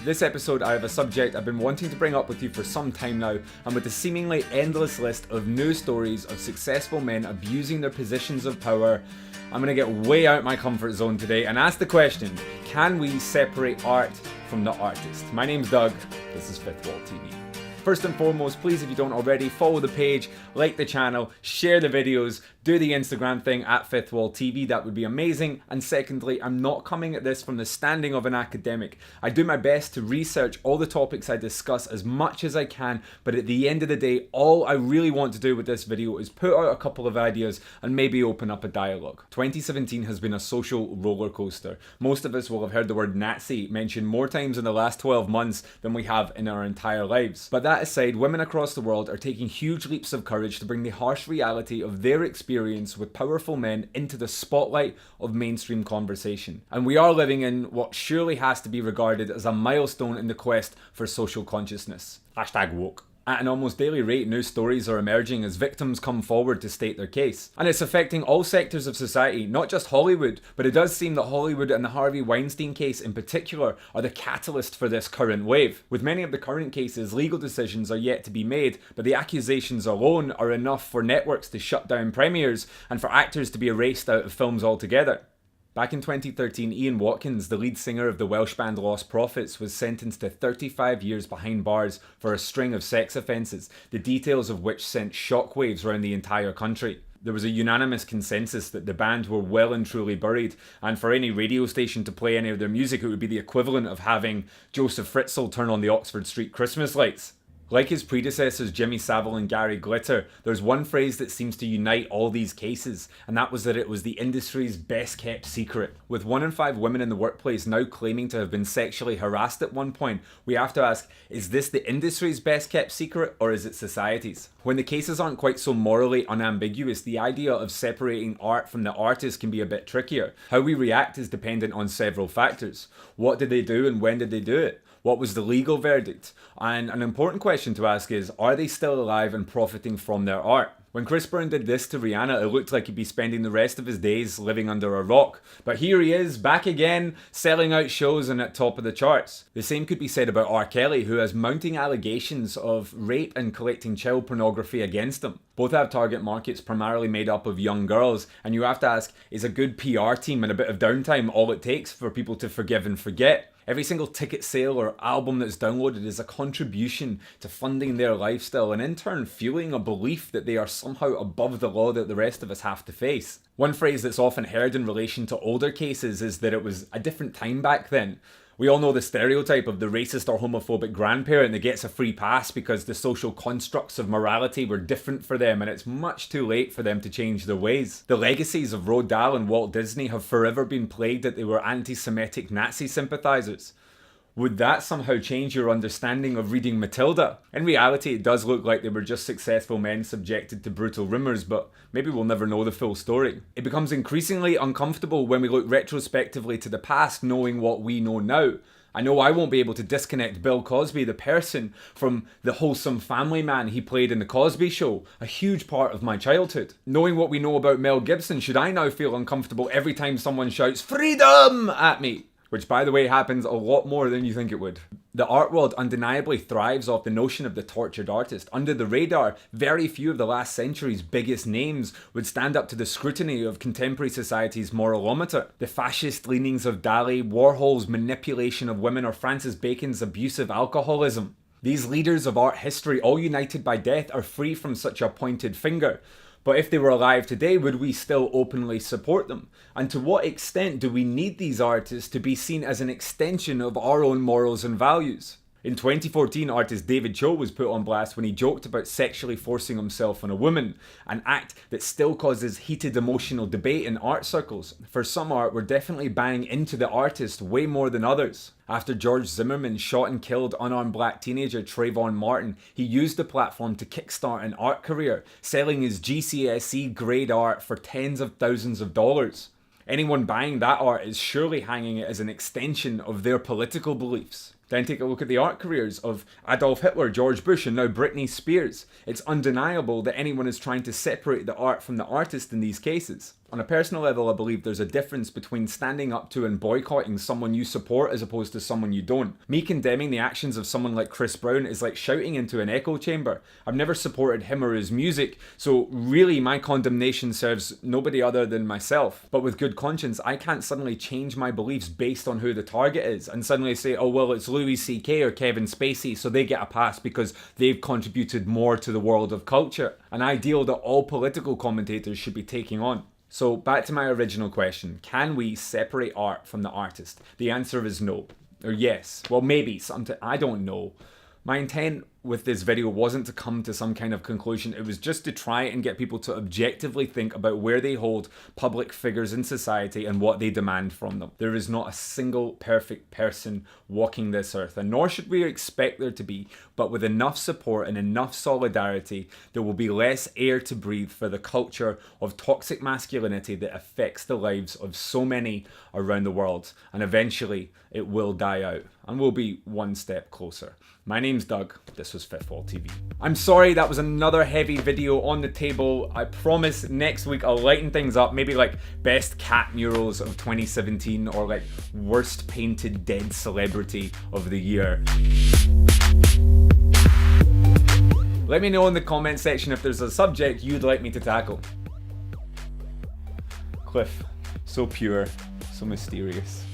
This episode I have a subject I've been wanting to bring up with you for some time now, and with the seemingly endless list of news stories of successful men abusing their positions of power, I'm going to get way out my comfort zone today and ask the question, can we separate art from the artist? My name's Doug, this is Fifth Wall TV. First and foremost, please, if you don't already, follow the page, like the channel, share the videos, do the Instagram thing at Fifth Wall TV, that would be amazing. And secondly, I'm not coming at this from the standing of an academic. I do my best to research all the topics I discuss as much as I can, but at the end of the day, all I really want to do with this video is put out a couple of ideas and maybe open up a dialogue. 2017 has been a social roller coaster. Most of us will have heard the word Nazi mentioned more times in the last 12 months than we have in our entire lives. But that aside, women across the world are taking huge leaps of courage to bring the harsh reality of their experience with powerful men into the spotlight of mainstream conversation. And we are living in what surely has to be regarded as a milestone in the quest for social consciousness. #woke. At an almost daily rate, new stories are emerging as victims come forward to state their case. And it's affecting all sectors of society, not just Hollywood, but it does seem that Hollywood and the Harvey Weinstein case in particular are the catalyst for this current wave. With many of the current cases, legal decisions are yet to be made, but the accusations alone are enough for networks to shut down premieres and for actors to be erased out of films altogether. Back in 2013, Ian Watkins, the lead singer of the Welsh band Lost Prophets, was sentenced to 35 years behind bars for a string of sex offences, the details of which sent shockwaves around the entire country. There was a unanimous consensus that the band were well and truly buried, and for any radio station to play any of their music, it would be the equivalent of having Joseph Fritzl turn on the Oxford Street Christmas lights. Like his predecessors Jimmy Savile and Gary Glitter, there's one phrase that seems to unite all these cases, and that was that it was the industry's best kept secret. With 1 in 5 women in the workplace now claiming to have been sexually harassed at one point, we have to ask, is this the industry's best kept secret, or is it society's? When the cases aren't quite so morally unambiguous, the idea of separating art from the artist can be a bit trickier. How we react is dependent on several factors. What did they do and when did they do it? What was the legal verdict? And an important question to ask is, are they still alive and profiting from their art? When Chris Brown did this to Rihanna, it looked like he'd be spending the rest of his days living under a rock. But here he is, back again, selling out shows and at top of the charts. The same could be said about R. Kelly, who has mounting allegations of rape and collecting child pornography against him. Both have target markets primarily made up of young girls, and you have to ask, is a good PR team and a bit of downtime all it takes for people to forgive and forget? Every single ticket sale or album that's downloaded is a contribution to funding their lifestyle and in turn fueling a belief that they are somehow above the law that the rest of us have to face. One phrase that's often heard in relation to older cases is that it was a different time back then. We all know the stereotype of the racist or homophobic grandparent that gets a free pass because the social constructs of morality were different for them and it's much too late for them to change their ways. The legacies of Roald Dahl and Walt Disney have forever been plagued that they were anti-Semitic Nazi sympathisers. Would that somehow change your understanding of reading Matilda? In reality, it does look like they were just successful men subjected to brutal rumours, but maybe we'll never know the full story. It becomes increasingly uncomfortable when we look retrospectively to the past, knowing what we know now. I know I won't be able to disconnect Bill Cosby, the person, from the wholesome family man he played in The Cosby Show, a huge part of my childhood. Knowing what we know about Mel Gibson, should I now feel uncomfortable every time someone shouts "freedom" at me? Which, by the way, happens a lot more than you think it would. The art world undeniably thrives off the notion of the tortured artist. Under the radar, very few of the last century's biggest names would stand up to the scrutiny of contemporary society's moralometer. The fascist leanings of Dali, Warhol's manipulation of women, or Francis Bacon's abusive alcoholism. These leaders of art history, all united by death, are free from such a pointed finger. But if they were alive today, would we still openly support them? And to what extent do we need these artists to be seen as an extension of our own morals and values? In 2014, artist David Cho was put on blast when he joked about sexually forcing himself on a woman, an act that still causes heated emotional debate in art circles. For some art, we're definitely banging into the artist way more than others. After George Zimmerman shot and killed unarmed black teenager Trayvon Martin, he used the platform to kickstart an art career, selling his GCSE grade art for tens of thousands of dollars. Anyone buying that art is surely hanging it as an extension of their political beliefs. Then take a look at the art careers of Adolf Hitler, George Bush, and now Britney Spears. It's undeniable that anyone is trying to separate the art from the artist in these cases. On a personal level, I believe there's a difference between standing up to and boycotting someone you support as opposed to someone you don't. Me condemning the actions of someone like Chris Brown is like shouting into an echo chamber. I've never supported him or his music, so really my condemnation serves nobody other than myself. But with good conscience, I can't suddenly change my beliefs based on who the target is and suddenly say, oh well, it's Louis C.K. or Kevin Spacey, so they get a pass because they've contributed more to the world of culture. An ideal that all political commentators should be taking on. So back to my original question, can we separate art from the artist? The answer is no, or yes, well maybe, I don't know. My intent with this video wasn't to come to some kind of conclusion, it was just to try and get people to objectively think about where they hold public figures in society and what they demand from them. There is not a single perfect person walking this earth, and nor should we expect there to be, but with enough support and enough solidarity, there will be less air to breathe for the culture of toxic masculinity that affects the lives of so many around the world, and eventually it will die out, and we'll be one step closer. My name's Doug, this was FWTV. I'm sorry that was another heavy video on the table. I promise next week I'll lighten things up, maybe like best cat murals of 2017 or like worst painted dead celebrity of the year. Let me know in the comment section if there's a subject you'd like me to tackle. Cliff, so pure, so mysterious.